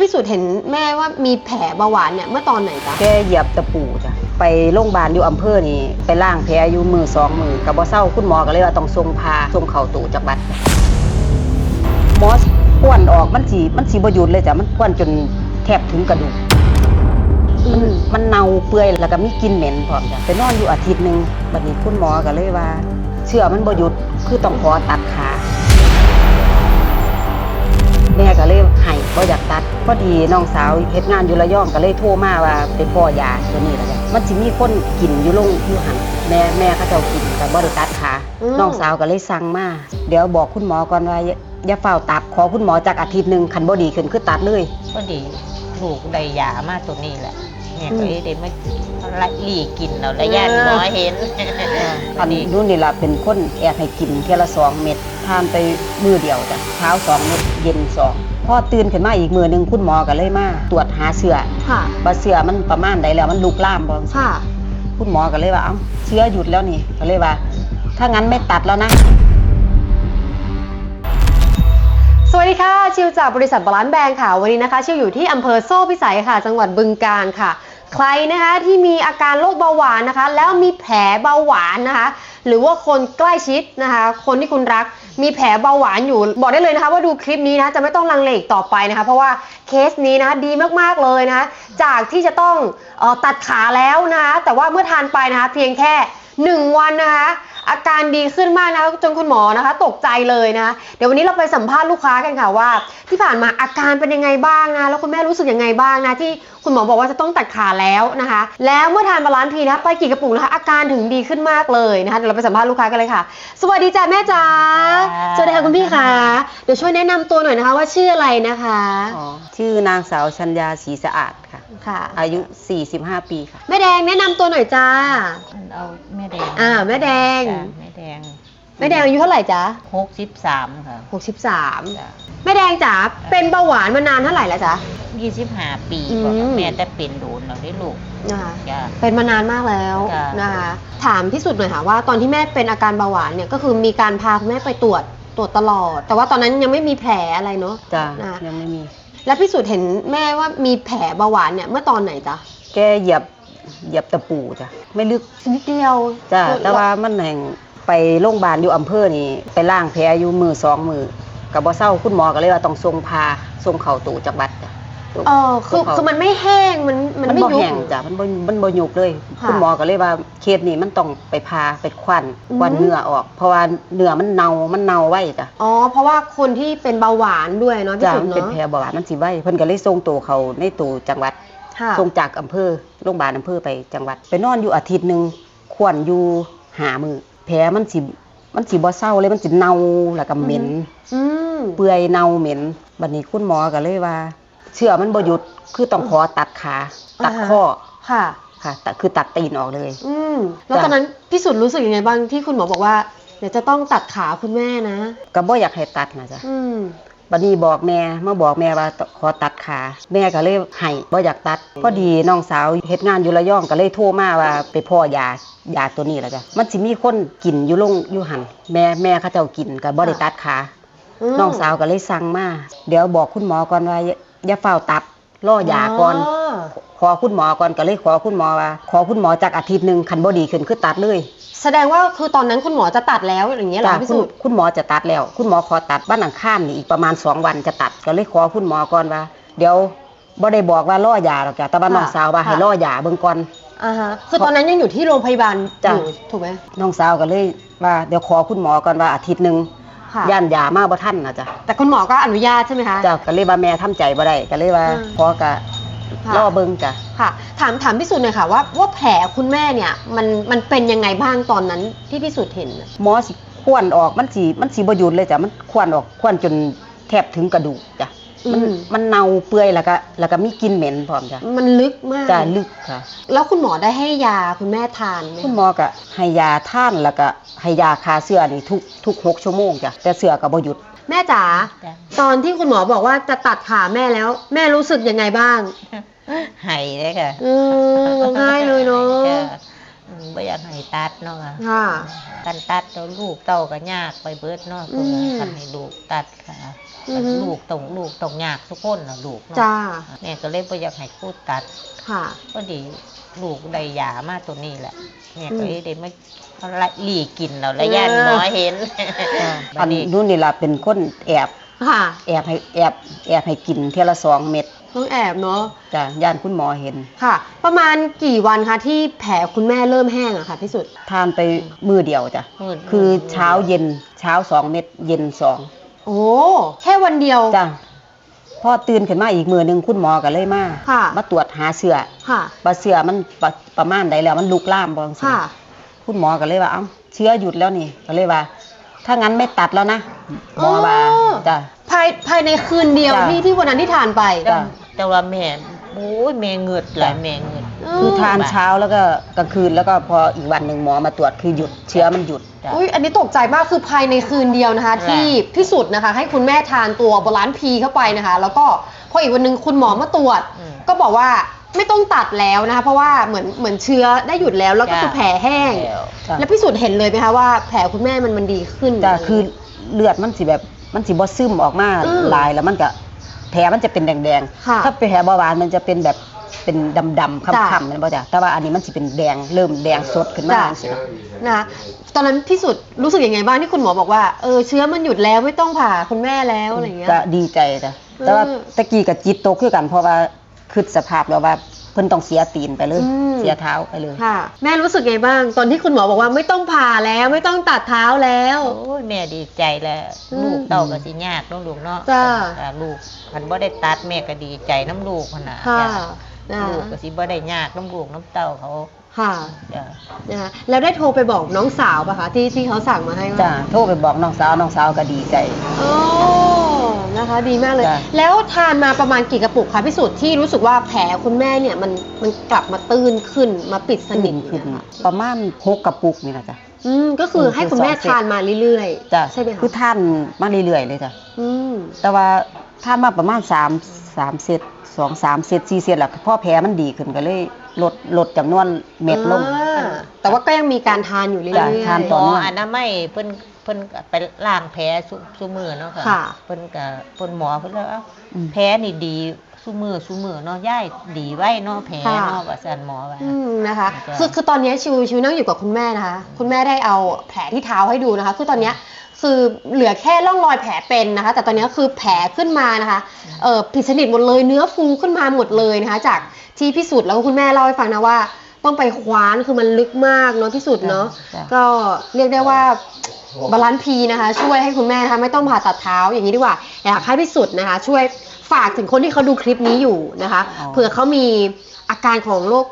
พิสูจน์เห็นแม่ว่ามีแผลเบาหวานเนี่ยเมื่อตอนไหนจ๊ะแกเหยียบตะปูจ้ะไปโรงพยาบาลอยู่อำเภอนี่ไปล่างแผลอยู่มือ2 มือกับบ่เศร้าคุณหมอก็เลยว่าต้องส่งพาส่งเข้าตู้จากบัดหมอป้วนออกมันสิบ่หยุดเลยจ้ะมันป้วนจนแทบถึงกระดูกมันเน่าเปื่อยแล้วก็มีกลิ่นเหม็นพร้อมจ้ะไปนอนอยู่อาทิตย์นึงบัดนี้คุณหมอก็เลยว่าเชื่อมันบ่หยุดคือต้องขอตัดขาแม่ก็เลยให้บ่อยากตัดพอดีน้องสาวเฮ็ดงานอยู่ระยองก็เลยโทรมาว่าเป็นพ่อยาตัวนี้แล้วจ้ะมันสิมีคนกินอยู่โรงอยู่หั่นแม่เขาเจ้ากินแต่บ่ได้ตัดขาน้องสาวก็เลยสั่งมาเดี๋ยวบอกคุณหมอก่อนว่าอย่าเฝ้าตัดขอคุณหมอจากอาทิตย์นึงคันบ่ดีขึ้นคือตัดเลยพอดีลูกได้ยามาตัวนี้แหละแม่ก็ได้มาละลี่กินเราละย่านหมอเห็นอันนู้นนี่ล่ะเป็นคนแอบให้กินเทื่อละ2 เม็ดทานไปมื้อเดียวจ้ะเช้า2 เม็ดเย็น2พอตื่นขึ้นมาอีกมื้อนึงคุณหมอก็เลยมาตรวจหาเชื้อค่ะว่าเชื้อมันประมาณใดแล้วมันลุกลามบ่ค่ะคุณหมอก็เลยว่าเอ้าเชื้อหยุดแล้วนี่ก็เลยว่าถ้างั้นไม่ตัดแล้วนะสวัสดีค่ะชิวจากบริษัทบาลานซ์แบงค์ค่ะวันนี้นะคะชิวอยู่ที่อำเภอโซ่พิสัยค่ะจังหวัดบึงกาฬค่ะใครนะคะที่มีอาการโรคเบาหวานนะคะแล้วมีแผลเบาหวานนะคะหรือว่าคนใกล้ชิดนะคะคนที่คุณรักมีแผลเบาหวานอยู่บอกได้เลยนะคะว่าดูคลิปนี้นะจะไม่ต้องลังเลอีกต่อไปนะคะเพราะว่าเคสนี้นะคะดีมากๆเลยนะคะจากที่จะต้องตัดขาแล้วนะคะแต่ว่าเมื่อทานไปนะคะเพียงแค่1 วันนะคะอาการดีขึ้นมากนะจนคุณหมอนะคะตกใจเลยนะเดี๋ยววันนี้เราไปสัมภาษณ์ลูกค้ากันค่ะว่าที่ผ่านมาอาการเป็นยังไงบ้างนะแล้วคุณแม่รู้สึกยังไงบ้างนะที่คุณหมอบอกว่าจะต้องตัดขาแล้วนะคะแล้วเมื่อทานบาลานซ์ทีนะไปกี่กระปุกนะคะอาการถึงดีขึ้นมากเลยนะคะเดี๋ยวเราไปสัมภาษณ์ลูกค้ากันเลยค่ะสวัสดีจ้าแม่จ๋าสวัสดีค่ะคุณพี่ค่ะเดี๋ยวช่วยแนะนำตัวหน่อยนะคะว่าชื่ออะไรนะคะชื่อนางสาวชัญญาศรีสะอาดค่ะค่ะอายุ45 ปีค่ะแม่แดงแนะนำตัวหน่อยจ้าเอาแม่แดงแม่แดงแม่แดงอายุเท่าไหร่จ๊ะ63ค่ะ63แม่แดงจ๋าเป็นเบาหวานมานานเท่าไหร่แล้วจ๊ะ25 ปีกว่าแม่แต่เป็นโดนเราได้ลูกนะคะเป็นมานานมากแล้วนะคะถามพิสูจน์หน่อยค่ะว่าตอนที่แม่เป็นอาการเบาหวานเนี่ยก็คือมีการพาคุณแม่ไปตรวจตลอดแต่ว่าตอนนั้นยังไม่มีแผลอะไรเนาะจ้ะยังไม่มีแล้วพิสูจน์เห็นแม่ว่ามีแผลเบาหวานเนี่ยเมื่อตอนไหนจ๊ะแกเหยียบตะปูจ้ะไม่ลึกนิดเดียวจ้ะแต่ว่ามันแห่งไปโรงพยาบาลอยู่อำเภอนี่ไปล่างแผลอยู่มือ2 มือกับบ่เศร้าคุณหมอก็เลยว่าต้องส่งพาส่งเข้าตู้จากบัดจ้ะคือมันไม่แห้งมันไม่ยุบแห้งจ้ะมันบ่ยุบเลยคุณหมอก็เลยว่าเคสนี้มันต้องไปพาไปควันเนื้อออกเพราะว่าเนื้อมันเน่าไว้จ้ะเพราะว่าคนที่เป็นเบาหวานด้วยเนาะที่สุดเนาะเป็นแผลเบาหวานมันสิไว้เพิ่นก็เลยส่งตัวเขาในตู้จังหวัดส่งจากอำเภอโรงพยาบาลอำเภอไปจังหวัดไปนอนอยู่อาทิตย์นึงควันอยู่5 มื้อแผลมันสิบ่เศร้าเลยมันสิเน่าแล้วก็เหม็นเปื่อยเน่าเหม็นบัดนี้คุณหมอก็เลยว่าเชื่อมันบ่หยุดคือต้องขอตัดขาตัดข้อค่ะคือตัดตีนออกเลยแล้วตอนนั้นพี่สุดรู้สึกยังไงบ้างที่คุณหมอบอกว่าเดี๋ยวจะต้องตัดขาคุณแม่นะก็บ่อยากให้ตัดนะจ๊ะบัดนี้บอกแม่ว่าขอตัดขาแม่ก็เลยให้บ่อยากตัดพอดีน้องสาวเฮ็ดงานอยู่ระยองก็เลยโทรมาว่าไปพ่อยาตัวนี้แล้วจ้ะมันสิมีคนกินอยู่อยู่หั่นแม่เขาเจ้ากินก็บ่ได้ตัดขาน้องสาวก็เลยสั่งมาเดี๋ยวบอกคุณหมอก่อนว่าอย่าเฝ้าตัดรอยาก่อนขอคุณหมอก่อนก็เลยขอคุณหมอว่าขอคุณหมอจากอาทิตย์นึงคันบ่ดีขึ้นคือตัดเลยแสดงว่าคือตอนนั้นคุณหมอจะตัดแล้วอย่างเงี้ยเหรอพี่สุดคุณหมอจะตัดแล้วคุณหมอขอตัดวันอังคารนี่อีกประมาณ2 วันจะตัดก็เลยขอคุณหมอก่อนว่าเดี๋ยวบ่ได้บอกว่ารอยาหรอกจ้ะแต่ว่าน้องสาวว่าให้รอยาเบิ่งก่อนคือตอนนั้นยังอยู่ที่โรงพยาบาลอยู่ถูกไหมน้องสาวก็เลยว่าเดี๋ยวขอคุณหมอก่อนว่าอาทิตย์นึงย่านยามาบ่ทันนะจ๊ะแต่คุณหมอก็อนุญาตใช่ไหมคะจ้ะก็เลยว่าแม่ทำใจบ่ได้ก็เลยว่าขอก็รอเบิ่งจ้ะค่ะถามพี่สุดหน่อยค่ะว่าแผลคุณแม่เนี่ยมันเป็นยังไงบ้างตอนนั้นที่พี่สุดเห็นหมอสิควนออกมันสิบ่หยุดเลยจ้ะมันควนออกควนจนแทบถึงกระดูกจ้ะมันเน่าเปื่อยแล้วก็มีกลิ่นเหม็นพร้อมจ้ะมันลึกมากจ้ะลึกค่ะแล้วคุณหมอได้ให้ยาคุณแม่ทานไหมคุณหมอก็ให้ยาทานแล้วก็ให้ยาฆ่าเชื้อนี่ทุก6 ชั่วโมงจ้ะแต่เชื้อก็บ่หยุดแม่จ๋าตอนที่คุณหมอบอกว่าจะตัดขาแม่แล้วแม่รู้สึกยังไงบ้างหายเลยค่ะร้องไห้เลยเนาะ บ่อยากให้ตัดเนาะ ค่ะ กันตัดแล้วลูกเต้าก็ยากไปเบิดเนาะ อื เพื่อ ม ทำให้ลูกตัดค่ะ อือฮึ ลูกต้องยากทุกคนนะลูกเนาะ จ้า แม่ก็เลยบ่อยากให้พูดตัด ค่ะ ก็ดีลูกได้ยามาตัวนี้แหละแม่ก็ อืม ได้มาหลีกินแล้วระยะหมอเห็น อันนู้นนี่ล่ะเป็นคนแอบ ค่ะ ให้กินเท่าละ2 เม็ด ต้องแอบเนาะ จ้ะย่านคุณหมอเห็น ค่ะ ประมาณกี่วันคะที่แผลคุณแม่เริ่มแห้งอะค่ะพี่สุด ทานไปมือเดียวจ้ะ คือเช้าเย็นเช้า2 เม็ดเย็น2 โอ้แค่วันเดียว จ้ะพอตื่นขึ้นมาอีกมือหนึงคุณหมอก็เลยมา ค่ะ มาตรวจหาเชื้อ ค่ะ ว่าเชื้อมันประมาณใดแล้วมันลุกลามบ่จังซี่ ค่ะ คุณหมอก็เลยว่าเอ้าเชื้อหยุดแล้วนี่ก็เลยว่า ถ้างั้นไม่ตัดแล้วนะหมอว่า อ๋อ จ้ะ ภายในคืนเดียว จ้ะ ที่วันนั้นที่ทานไป จ้ะ แต่ว่าแม่โอ้ยแม่เงืดหลายแม่เงืด คือทานเช้าแล้วก็กลางคืนแล้วก็พออีกวันหนึ่งหมอมาตรวจคือหยุดเชื้อมันหยุด จ้ะ อุ้ยอันนี้ตกใจมากคือภายในคืนเดียวนะคะ แหละ ที่พี่สุดนะคะ ให้คุณแม่ทานตัวบาลานซ์พีเข้าไปนะคะ แล้วก็พออีกวันหนึงคุณหมอมาตรวจ ก็บอกว่าไม่ต้องตัดแล้วนะคะ เพราะว่าเหมือนเชื้อได้หยุดแล้วแล้วก็คือแผลแห้ง แล้ว จ้ะ แล้วพี่สุดเห็นเลยไหมคะว่าแผลคุณแม่มันดีขึ้น จ้ะคือเลือดมันสิแบบมันสิบ่ซึมออกมา อืม ลายแล้วมันก็แผลมันจะเป็นแดง ค่ะ ๆถ้าเป็นแผลเบาหวานมันจะเป็นแบบเป็นดำๆ จ้ะ ค้ำๆนั่นบ่จ้ะแต่ว่าอันนี้มันสิเป็นแดงเริ่มแดงสดขึ้นมา จ้ะ จังซี่นะ นะคะตอนนั้นพี่สุดรู้สึกยังไงบ้างที่คุณหมอบอกว่าเชื้อมันหยุดแล้วไม่ต้องผ่าคุณแม่แล้วอะไรอย่างเงี้ย ก็ดีใจจ้ะแต่ว่า อืม ตะกี้กับจิตตกคือกันเพราะว่าคิดสภาพแล้วว่าเพิ่นต้องเสียตีนไปเลย อืม เสียเท้าไปเลย ค่ะ แม่รู้สึกไงบ้าง ตอนที่คุณหมอบอกว่าไม่ต้องผ่าแล้วไม่ต้องตัดเท้าแล้ว โอ้ยแม่ดีใจแล้ว อืม ลูกเต้าก็สิยากเนาะลูกเนาะ จ้ะ แต่ลูกคันบ่ได้ตัดแม่ก็ดีใจน้ำลูกขนาด ค่ะ จ้ะ นะคะ ลูกก็สิบ่ได้ยากน้ำลูกน้ำเต้าเขา ค่ะ จ้ะ นะคะแล้วได้โทรไปบอกน้องสาวป่ะคะที่เขาสั่งมาให้ว่า จ้ะโทรไปบอกน้องสาวก็ดีใจ โอ้นะคะดีมากเลย จ้ะ แล้วทานมาประมาณกี่กระปุกคะพี่สุดที่รู้สึกว่าแผลคุณแม่เนี่ยมันกลับมาตื้นขึ้นมาปิดสนิท ขึ้น เนี่ยค่ะ ประมาณ6 กระปุกนี่นะจ้ะ ก็คือให้คุณแม่ คือ2 เซต ทานมาเรื่อย จ้ะ ใช่ไหมคะ คือท่านมาเรื่อยๆเลยจ้ะ อืม แต่ว่าท่านมาประมาณ3 เซต2-3 เซต4 เซตแล้วพอแผลมันดีขึ้นก็เลยลดจำนวนเม็ดลง อ่าแต่ว่าก็ยังมีการทานอยู่เรื่อย จ้ะ ๆ ทาน หม ต่อ อ เนื่อง อนามัยเพิ่นก็ไปล้างแผลซุมือเนาะค่ะ ค่ะ เพิ่นหมอเพิ่นแล้วา อืม แผลนี่ดีซุมือเนาะย่ายดีไว้เนาะแผลเนาะว่าซั่นหมอว่า นะคะ จ้ะ คือตอนนี้ชิวนั่งอยู่กับคุณแม่นะคะ คุณแม่ได้เอาแผลที่เท้าให้ดูนะคะ คือตอนเนี้ยคือเหลือแค่ร่องรอยแผลเป็นนะคะ แต่ตอนนี้คือแผลขึ้นมานะคะผิดสนิทหมดเลยเนื้อฟูขึ้นมาหมดเลยนะคะ จากที่พิสูจน์แล้วก็คุณแม่เล่าให้ฟังนะว่า ต้องไปคว้านคือมันลึกมากเนาะพิสูจน์เนาะ จ้ะ ก็เรียกได้ว่าบาลานซ์พีนะคะ ช่วยให้คุณแม่นะคะไม่ต้องผ่าตัดเท้าอย่างนี้ดีกว่าอยากให้พิสูจน์นะคะ ช่วยฝากถึงคนที่เขาดูคลิปนี้อยู่นะคะ อ๋อ เผื่อเขามีอาการของโรค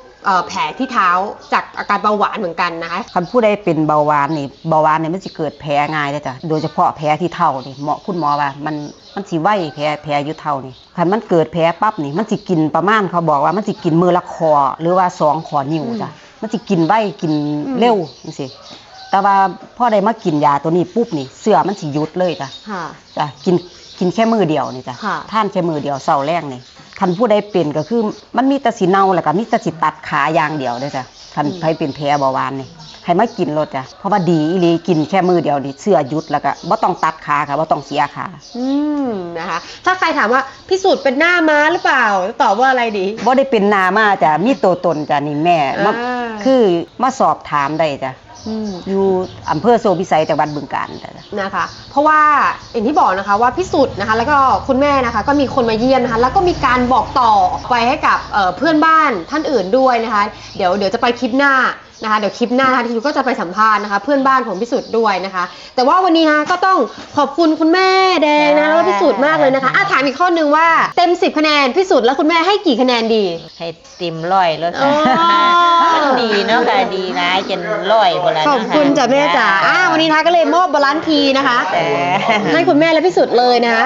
แผลที่เท้าจากอาการเบาหวานเหมือนกันนะคะ คันผู้ใดเป็นเบาหวานนี่เบาหวานเนี่ยมันสิเกิดแผลง่ายเลยจ้ะโดยเฉพาะแผลที่เท้านี่คุณหมอว่ามันสิไวแผลอยู่เท้านี่คันมันเกิดแผลปั๊บนี่มันสิกินประมาณเขาบอกว่ามันสิกินมือละคอหรือว่า2 ขอนิ้วจ้ะมันสิกินไวกินเร็วจังซี่แต่ว่าพอได้มากินยาตัวนี้ปุ๊บนี่เสื้อมันสิหยุดเลยจ้ะ ค่ะ จ้ะกินแค่มือเดียวนี่จ้ะ ค่ะ ท่านแค่มือเดียวเสาแรงนี่คันผู้ใดเป็นก็คือมันมีแต่สิเน่าแล้วก็มีแต่สิตัดขาอย่างเดียวเด้อจ้ะคันใครเป็นแผลเบาหวานนี่ให้มากินรถจ้ะเพราะว่าดีอีหลีกินแค่มือเดียวนี่เสื้อหยุดแล้วก็บ่ต้องตัดขาค่ะบ่ต้องเสียขา นะคะ ถ้าใครถามว่าพิสูจน์เป็นหน้าม้าหรือเปล่าจะตอบว่าอะไรดี บ่ได้เป็นนามาจ้ะมีตัวตนจ้ะนี่แม่มา อ่า คือมาสอบถามได้จ้ะ อืม อยู่อำเภอโซพิสัยจังหวัดบึงกาฬจ้ะ นะคะ เพราะว่าอย่างที่บอกนะคะว่าพิสูจน์นะคะ แล้วก็คุณแม่นะคะ ก็มีคนมาเยี่ยมนะคะ แล้วก็มีการบอกต่อไปให้กับเพื่อนบ้านท่านอื่นด้วยนะคะ เดี๋ยวจะไปคลิปหน้านะคะ เดี๋ยวคลิปหน้านะคะที่ก็จะไปสัมภาษณ์นะคะ เพื่อนบ้านของพิสูจน์ด้วยนะคะ แต่ว่าวันนี้นะก็ต้องขอบคุณคุณแม่แดงนะแล้วก็พิสูจน์มากเลยนะคะถามอีกข้อนึงว่าเต็ม10คะแนนพิสูจน์แล้วคุณแม่ให้กี่คะแนนดี ให้ติมร้อยแล้ว อ๋ ค่ะ อ มันดีเนาะค่ะดีนะจนร้อยบ่ละ ขอบคุณจ้ะแม่จ๋าวันนี้นะคะก็เลยมอบบาลานซ์พีนะคะ ให้คุณแม่และพิสุทธิ์เลยนะคะ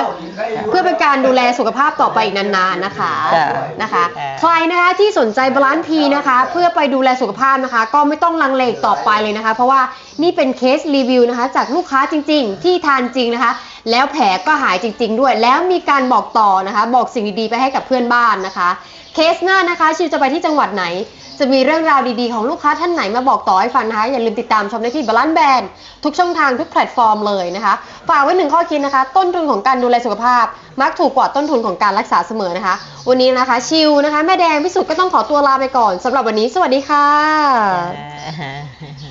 เพื่อเป็นการดูแลสุขภาพต่อไปอีกนานๆนะคะ จ้ะ นะคะใครนะคะที่สนใจบาลานซ์พีนะคะเพื่อไปดูแลสุขภาพนะคะ ก็ไม่ต้องลังเลอีกต่อไปเลยนะคะ เพราะว่านี่เป็นเคสรีวิวนะคะจากลูกค้าจริงๆ ที่ทานจริงนะคะ แล้วแผลก็หายจริงๆด้วย แล้วมีการบอกต่อนะคะ บอกสิ่งดีๆไปให้กับเพื่อนบ้านนะคะ เคสหน้านะคะชิวจะไปที่จังหวัดไหน จะมีเรื่องราวดีๆของลูกค้าท่านไหนมาบอกต่อให้ฟังนะคะอย่าลืมติดตามชมได้ที่บาลานซ์แบรนด์ทุกช่องทางทุกแพลตฟอร์มเลยนะคะฝากไว้1ข้อคิดนะคะต้นทุนของการดูแลสุขภาพมักถูกกว่าต้นทุนของการรักษาเสมอนะคะวันนี้นะคะชิวนะคะแม่แดงพิสุทธิ์ก็ต้องขอตัวลาไปก่อนสำหรับวันนี้สวัสดีค่ะ อ่า